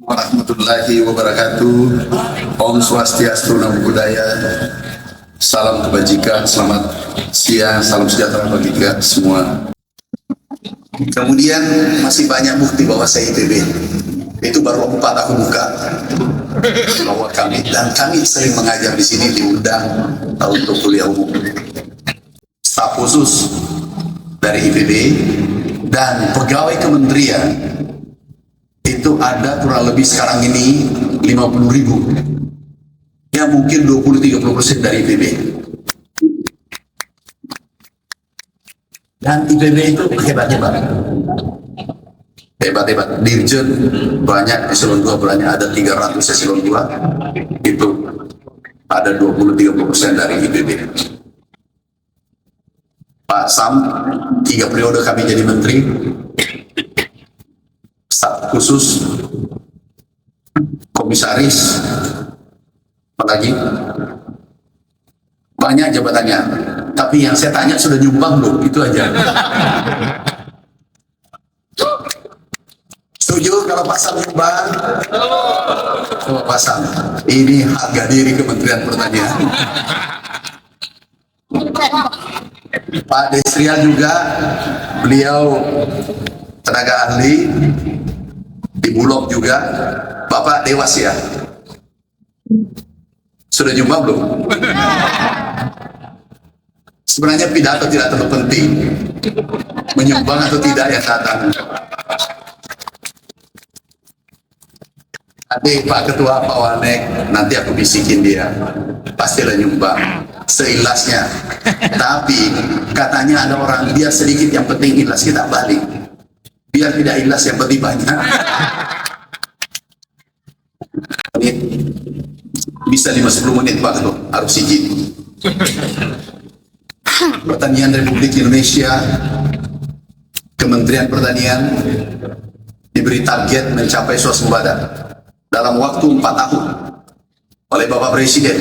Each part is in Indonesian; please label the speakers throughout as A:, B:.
A: Warahmatullahi wabarakatuh. Om Swastiastu, Namo Buddhaya. Salam kebajikan, selamat siang, salam sejahtera bagi kita semua. Kemudian masih banyak bukti bahwa saya IPB. Itu baru 4 aku buka bahwa kami sering mengajar di sini, diundang untuk kuliah umum. Staf khusus dari IPB dan pegawai kementerian itu ada kurang lebih sekarang ini 50.000. Ya mungkin 20-30% dari IPB. Dan IPB itu hebat-hebat. Hebat-hebat. Dirjen banyak, eselon 2 banyak, ada 300 eselon 2. Itu ada 20-30% dari IPB. Pak Sam, 3 periode kami jadi menteri. Staf khusus, komisaris, apalagi banyak jabatannya, tapi yang saya tanya sudah nyumbang belum, itu aja. Setuju kalau Pak Sam nyumbang? Oh, Pak Sam, ini harga diri Kementerian Pertanian. Pak Desrian juga, beliau tenaga ahli di Bulog juga. Bapak Dewas ya, sudah nyumbang belum? Sebenarnya pidato tidak terlalu penting, menyumbang atau tidak yang datang. Nanti Pak Ketua, Pak Wanek, nanti aku bisikin dia, pastilah nyumbang seikhlasnya. Tapi katanya ada orang, biar sedikit yang penting ikhlas, kita balik. Biar tidak ikhlas yang penting banyak. Bisa 5-10 menit Pak Ketua, harus izin. Pertanian Republik Indonesia, Kementerian Pertanian diberi target mencapai swasembada dalam waktu 4 tahun oleh Bapak Presiden.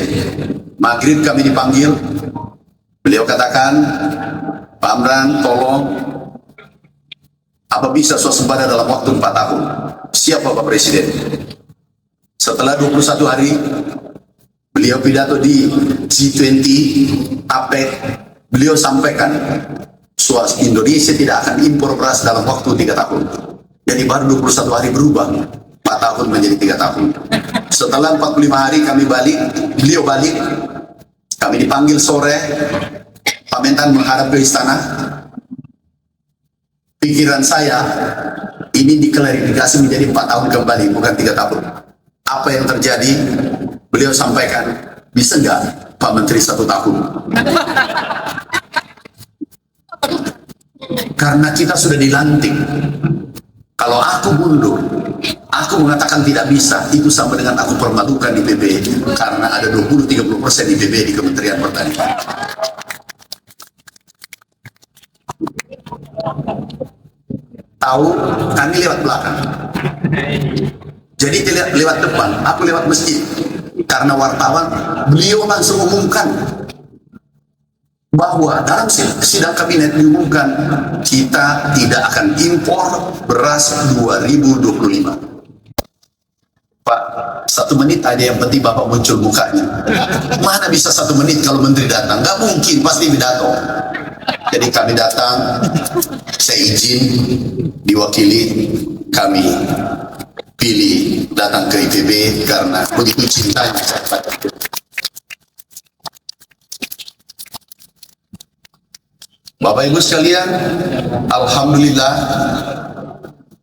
A: Maghrib kami dipanggil, beliau katakan, Pak Amran tolong, apa bisa swasembada dalam waktu 4 tahun? Siap Bapak Presiden. Setelah 21 hari, beliau pidato di G20, APEC, beliau sampaikan Indonesia tidak akan impor beras dalam waktu 3 tahun. Jadi baru 21 hari berubah, 4 tahun menjadi 3 tahun. Setelah 45 hari kami balik, beliau balik, kami dipanggil sore, Pak Mentan menghadap ke istana. Pikiran saya, ini diklarifikasi menjadi 4 tahun kembali, bukan 3 tahun. Apa yang terjadi? Beliau sampaikan, bisa nggak Pak Menteri 1 tahun? Karena kita sudah dilantik. Kalau aku mundur, aku mengatakan tidak bisa, itu sama dengan aku permalukan di IPB, karena ada 20-30% IPB di Kementerian Pertanian. Tahu, kami lewat belakang. Jadi tidak lewat depan, aku lewat masjid. Karena wartawan, beliau langsung umumkan bahwa dalam sidang kabinet diumumkan kita tidak akan impor beras 2025. Pak, 1 menit aja yang penting Bapak muncul mukanya. Mana bisa 1 menit kalau menteri datang? Nggak mungkin, pasti pidato. Jadi kami datang, saya izin diwakili, kami pilih datang ke IPB karena begitu cintanya saya pada IPB. Bapak Ibu sekalian, alhamdulillah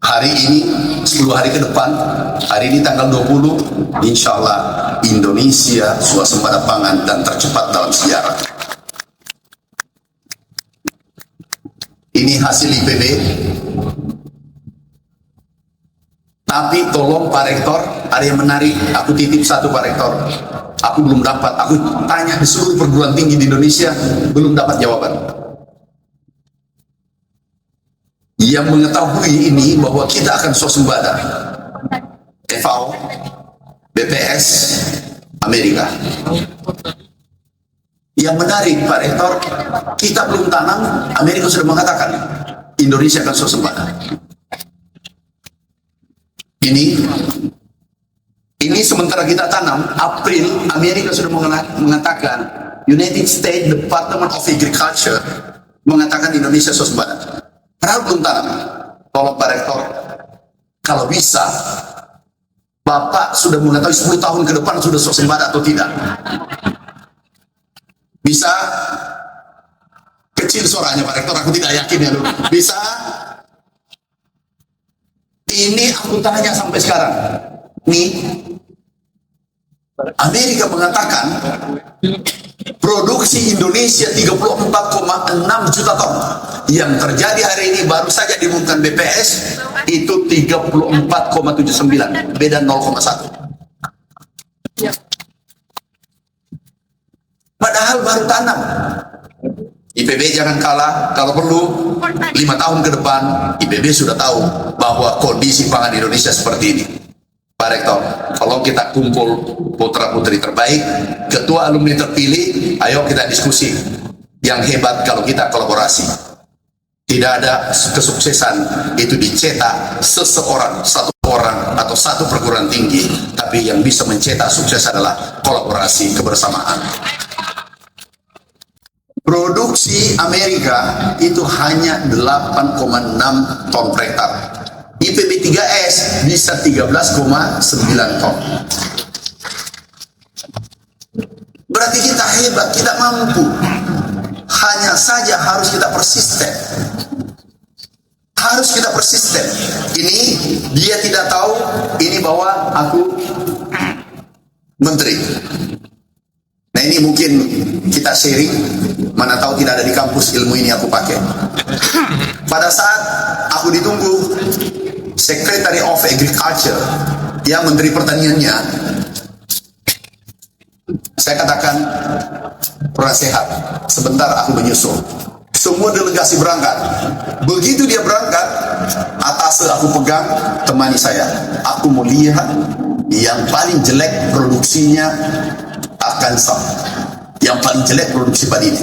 A: hari ini 10 hari ke depan, hari ini tanggal 20, insya Allah Indonesia swasembada pangan dan tercepat dalam sejarah. Ini hasil IPB. Tapi tolong Pak Rektor, ada yang menarik, aku titip 1 Pak Rektor. Aku belum dapat, aku tanya di seluruh perguruan tinggi di Indonesia, belum dapat jawaban. Yang mengetahui ini bahwa kita akan swasembada, FAO, BPS, Amerika. Yang menarik Pak Rektor, kita belum tanam, Amerika sudah mengatakan Indonesia akan swasembada. Ini sementara kita tanam, April, Amerika sudah mengatakan, United States Department of Agriculture mengatakan Indonesia swasembada. Padahal belum tanam. Tolong Pak Rektor, kalau bisa, Bapak sudah mengetahui 10 tahun ke depan sudah swasembada atau tidak. Bisa? Kecil suaranya Pak Rektor, aku tidak yakin ya. Bisa? Ini aku tanya sampai sekarang. Nih, Amerika mengatakan produksi Indonesia 34,6 juta ton. Yang terjadi hari ini baru saja diumumkan BPS itu 34,79, beda 0,1. Padahal baru tanam. IPB jangan kalah, kalau perlu 5 tahun ke depan IPB sudah tahu bahwa kondisi pangan Indonesia seperti ini. Pak Rektor, kalau kita kumpul putra putri terbaik, ketua alumni terpilih, ayo kita diskusi. Yang hebat kalau kita kolaborasi. Tidak ada kesuksesan itu dicetak seseorang, satu orang atau satu perguruan tinggi, tapi yang bisa mencetak sukses adalah kolaborasi, kebersamaan. Produksi Amerika itu hanya 8,6 ton per hektar. IPB 3S bisa 13,9 ton. Berarti kita hebat, kita mampu. Hanya saja harus kita persisten. Harus kita persisten. Ini dia tidak tahu, ini bahwa aku menteri. Nah ini mungkin kita sharing, mana tahu tidak ada di kampus ilmu ini aku pakai. Pada saat aku ditunggu Secretary of Agriculture, yang Menteri Pertaniannya, saya katakan kurang sehat, sebentar aku menyusul. Semua delegasi berangkat. Begitu dia berangkat, atas aku pegang, temani saya. Aku mau lihat yang paling jelek produksinya akan sama. Yang paling jelek produksi padi ini.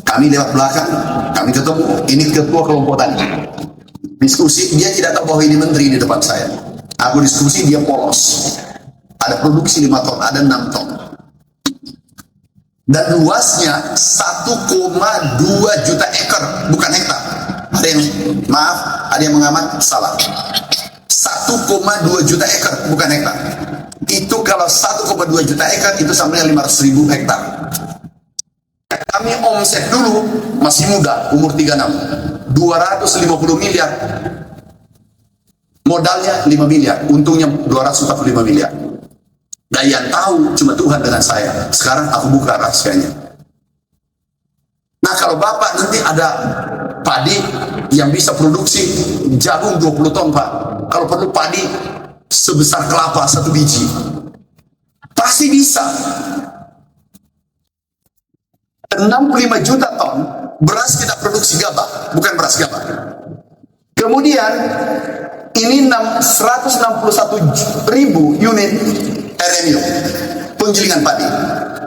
A: Kami lewat belakang, kami ketemu, ini ketua kelompok tani. Diskusi, dia tidak tahu bahwa ini menteri di depan saya. Aku diskusi, dia polos. Ada produksi 5 ton, ada 6 ton. Dan luasnya 1,2 juta ekor, bukan hektar. Ada yang, maaf, ada yang mengamat, salah. 1,2 juta ekor, bukan hektar. Itu kalau 1,2 juta ekor, itu sama dengan 500.000 hektar. Kami omset dulu, masih muda, umur 36, 250 miliar. Modalnya 5 miliar, untungnya 245 miliar. Dan yang tahu cuma Tuhan dengan saya. Sekarang aku buka rahasianya. Nah kalau Bapak nanti ada padi yang bisa produksi jagung 20 ton Pak. Kalau perlu padi sebesar kelapa 1 biji. Pasti bisa. 65 juta ton beras kita produksi gabah, bukan beras gabah. Kemudian ini 161.000 unit RMU, penggilingan padi.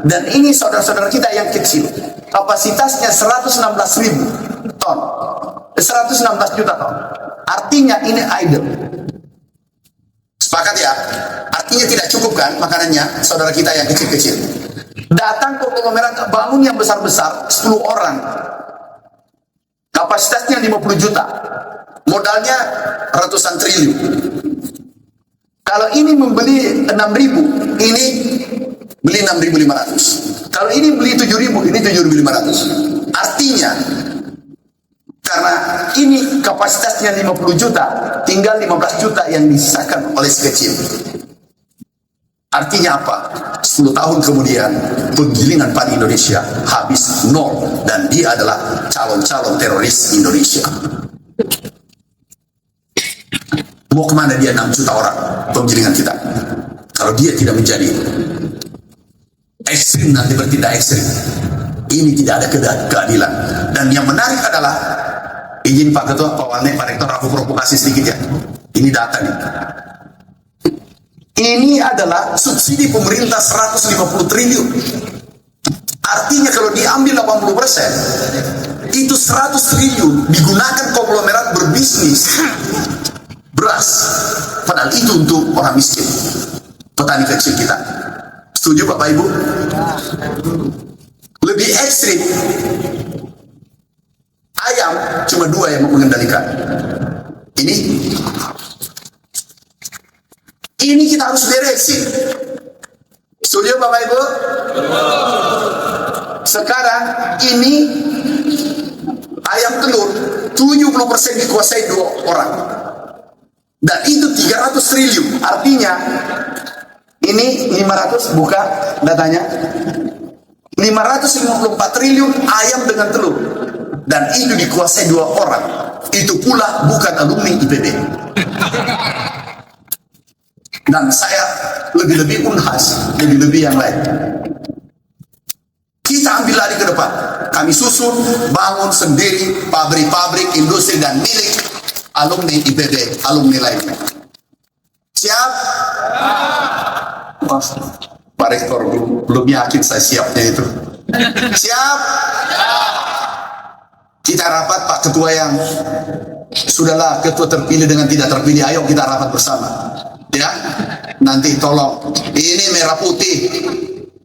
A: Dan ini saudara-saudara kita yang kecil, kapasitasnya 116.000 ton, 116 juta ton. Artinya ini idle. Sepakat ya? Artinya tidak cukup kan makanannya, saudara kita yang kecil-kecil. Datang ke konglomerat bangun yang besar-besar, 10 orang. Kapasitasnya 50 juta. Modalnya ratusan triliun. Kalau ini membeli 6.000, ini beli 6.500. Kalau ini beli 7.000, ini 7.500. Artinya, karena ini kapasitasnya 50 juta, tinggal 15 juta yang disisakan oleh si kecil. Artinya apa? 10 tahun kemudian, penggilingan padi Indonesia habis nol. Dan dia adalah calon-calon teroris Indonesia. Mau kemana dia 6 juta orang penggilingan kita? Kalau dia tidak menjadi ekstrim, nanti bertindak ekstrim. Ini tidak ada keadilan. Dan yang menarik adalah, izin Pak Ketua, Pak Wane, Pak Rektor, aku provokasi sedikit ya. Ini data nih. Ini adalah subsidi pemerintah 150 triliun. Artinya kalau diambil 80%, itu 100 triliun digunakan konglomerat berbisnis beras. Padahal itu untuk orang miskin. petani kecil kita. Setuju Bapak Ibu? Lebih ekstrim, ayam cuma 2 yang mengendalikan. Ini kita harus beresin. Setuju Bapak Ibu? Sekarang ini ayam telur 70% dikuasai 2 orang. Dan itu 300 triliun. Artinya ini 500, buka datanya. 554 triliun ayam dengan telur. Dan itu dikuasai 2 orang. Itu pula bukan alumni IPB. Dan saya lebih-lebih Unhas, lebih-lebih yang lain. Kita ambil lari ke depan. Kami susun, bangun sendiri pabrik-pabrik, industri dan milik alumni IPB, alumni lainnya. Siap? Oh, Pak Rektor belum yakin saya siapnya itu. Siap? Kita rapat Pak Ketua yang sudahlah ketua terpilih dengan tidak terpilih, ayo kita rapat bersama. Ya, nanti tolong ini merah putih,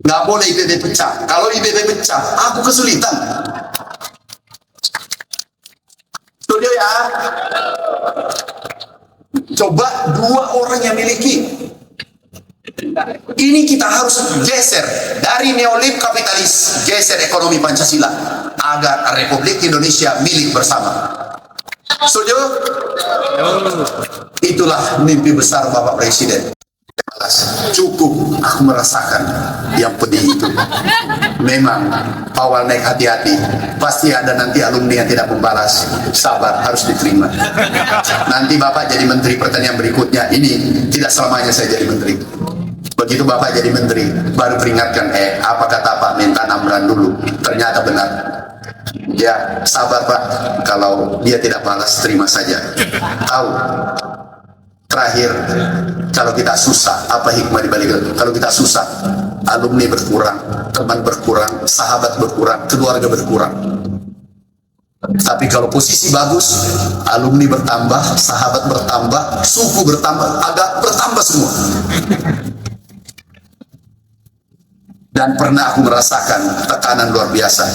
A: nggak boleh IPB pecah. Kalau IPB pecah, aku kesulitan. Setuju ya? Coba 2 orang yang miliki. Ini kita harus geser dari neolib kapitalis, geser ekonomi Pancasila agar Republik Indonesia milik bersama. Setuju? Itulah mimpi besar Bapak Presiden. Cukup aku merasakan yang pedih itu. Memang awal naik hati-hati, pasti ada nanti alumni yang tidak membalas. Sabar, harus diterima. Nanti Bapak jadi Menteri Pertanian berikutnya. Ini tidak selamanya saya jadi Menteri. Begitu Bapak jadi Menteri, baru peringatkan, apa kata Pak Mentan Amran dulu, ternyata benar. Ya, sabar Pak, kalau dia tidak balas, terima saja. Tahu, terakhir, kalau kita susah, apa hikmah dibalik itu? Kalau kita susah, alumni berkurang, teman berkurang, sahabat berkurang, keluarga berkurang. Tapi kalau posisi bagus, alumni bertambah, sahabat bertambah, suku bertambah, agak bertambah semua. Dan pernah aku merasakan tekanan luar biasa.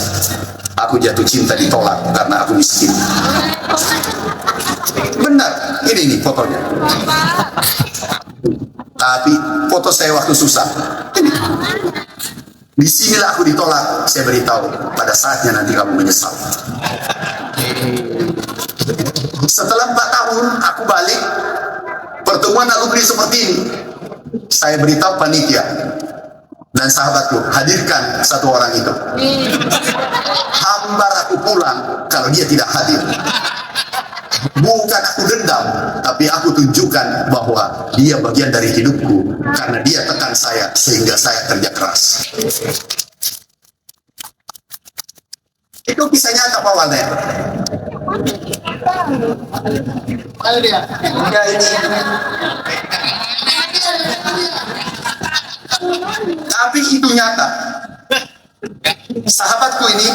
A: Aku jatuh cinta ditolak karena aku miskin. Benar, ini nih fotonya. Tapi foto saya waktu susah. Ini. Disinilah aku ditolak. Saya beritahu, pada saatnya nanti kamu menyesal. Setelah 4 tahun aku balik, pertemuan alumni seperti ini. Saya beritahu panitia dan sahabatku, hadirkan 1 orang itu. Hambar aku pulang kalau dia tidak hadir. Bukan aku dendam, tapi aku tunjukkan bahwa dia bagian dari hidupku karena dia tekan saya sehingga saya kerja keras. Itu kisah nyata Pak Walner. Ayo dia. Tapi itu nyata. Sahabatku ini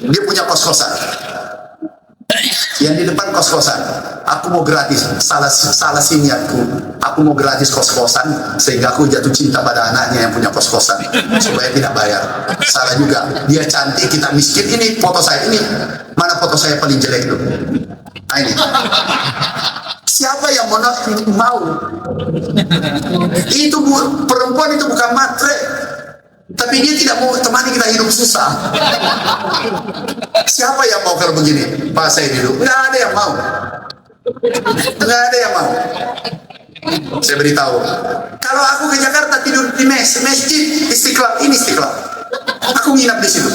A: dia punya kos-kosan. Yang di depan kos-kosan, aku mau gratis. Salah siniatku, aku mau gratis kos-kosan sehingga aku jatuh cinta pada anaknya yang punya kos-kosan supaya tidak bayar. Salah juga, dia cantik, kita miskin. Ini foto saya, ini mana foto saya paling jelek tuh? Nah ini. Siapa yang mau? Itu perempuan itu bukan matre, tapi dia tidak mau temani kita hidup susah. Siapa yang mau kalau begini? Pak saya hidup, nggak ada yang mau. Nggak ada yang mau. Saya beritahu, kalau aku ke Jakarta tidur di masjid Istiqlal, ini Istiqlal. Aku nginap di situ.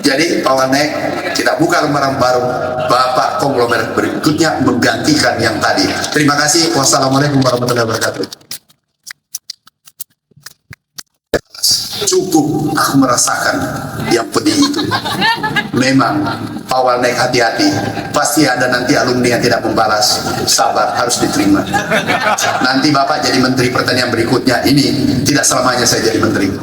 A: Jadi Pak Wanek, kita buka lembaran baru. Bapak konglomerat berikutnya menggantikan yang tadi. Terima kasih. Wassalamualaikum warahmatullahi wabarakatuh. Cukup aku merasakan yang pedih itu. Memang Pak Wanek hati-hati, pasti ada nanti alumni yang tidak membalas. Sabar, harus diterima. Nanti Bapak jadi Menteri Pertanian berikutnya. Ini tidak selamanya saya jadi Menteri.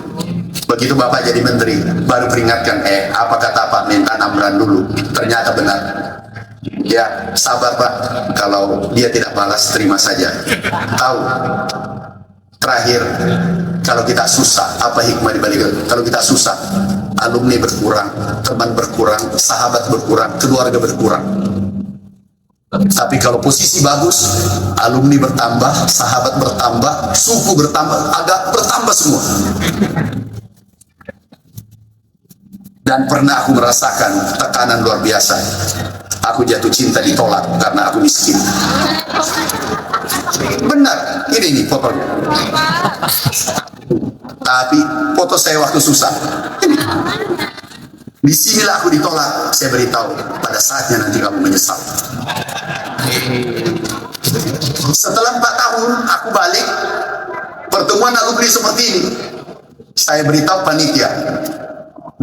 A: Begitu Bapak jadi Menteri, baru peringatkan, apa kata Pak Mentan Amran dulu, ternyata benar. Ya, sabar Pak. Kalau dia tidak balas, terima saja. Tahu, terakhir, kalau kita susah, apa hikmah dibalik itu? Kalau kita susah, alumni berkurang, teman berkurang, sahabat berkurang, keluarga berkurang. Tapi kalau posisi bagus, alumni bertambah, sahabat bertambah, suku bertambah, agak bertambah semua. Dan pernah aku merasakan tekanan luar biasa. Aku jatuh cinta ditolak karena aku miskin. Benar, ini nih fotonya. Tapi foto saya waktu susah. Ini. Disinilah aku ditolak. Saya beritahu, pada saatnya nanti kamu menyesal. Setelah 4 tahun aku balik, pertemuan alumni seperti ini. Saya beritahu panitia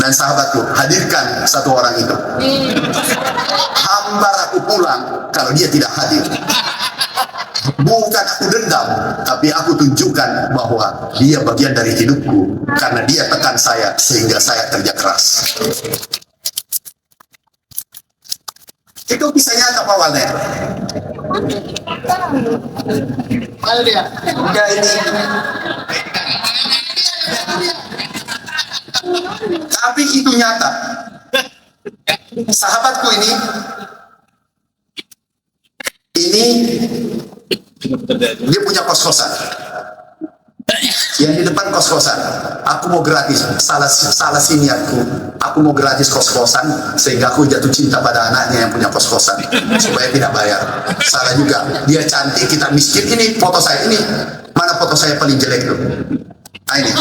A: dan sahabatku, hadirkan 1 orang itu. Hambar aku pulang kalau dia tidak hadir. Bukan aku dendam, tapi aku tunjukkan bahwa dia bagian dari hidupku karena dia tekan saya sehingga saya kerja keras. Itu kisah nyata Pak Walner. Mana dia? Enggak ini. Tapi itu nyata. Sahabatku ini dia punya kos-kosan. Yang di depan kos-kosan. Aku mau gratis. Salah sini aku mau gratis kos-kosan sehingga aku jatuh cinta pada anaknya yang punya kos-kosan supaya tidak bayar. Salah juga. Dia cantik, kita miskin. Ini foto saya ini. Mana foto saya paling jelek tuh? Nah ini.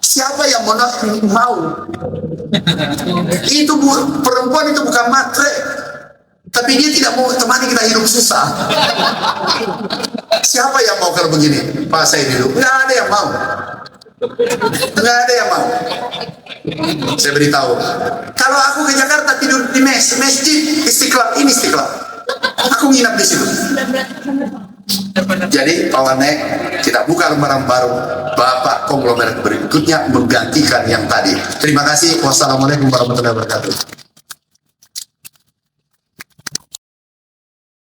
A: Siapa yang mau? Itu perempuan itu bukan matre, tapi dia tidak mau temani kita hidup susah. Siapa yang mau kalau begini? Pak saya hidup, nggak ada yang mau. Nggak ada yang mau. Saya beritahu, kalau aku ke Jakarta tidur di masjid Istiqlal, ini Istiqlal. Aku nginap di situ. Jadi Pak Wanek, kita buka lembaran baru. Bapak konglomerat berikutnya menggantikan yang tadi. Terima kasih. Wassalamualaikum warahmatullahi wabarakatuh.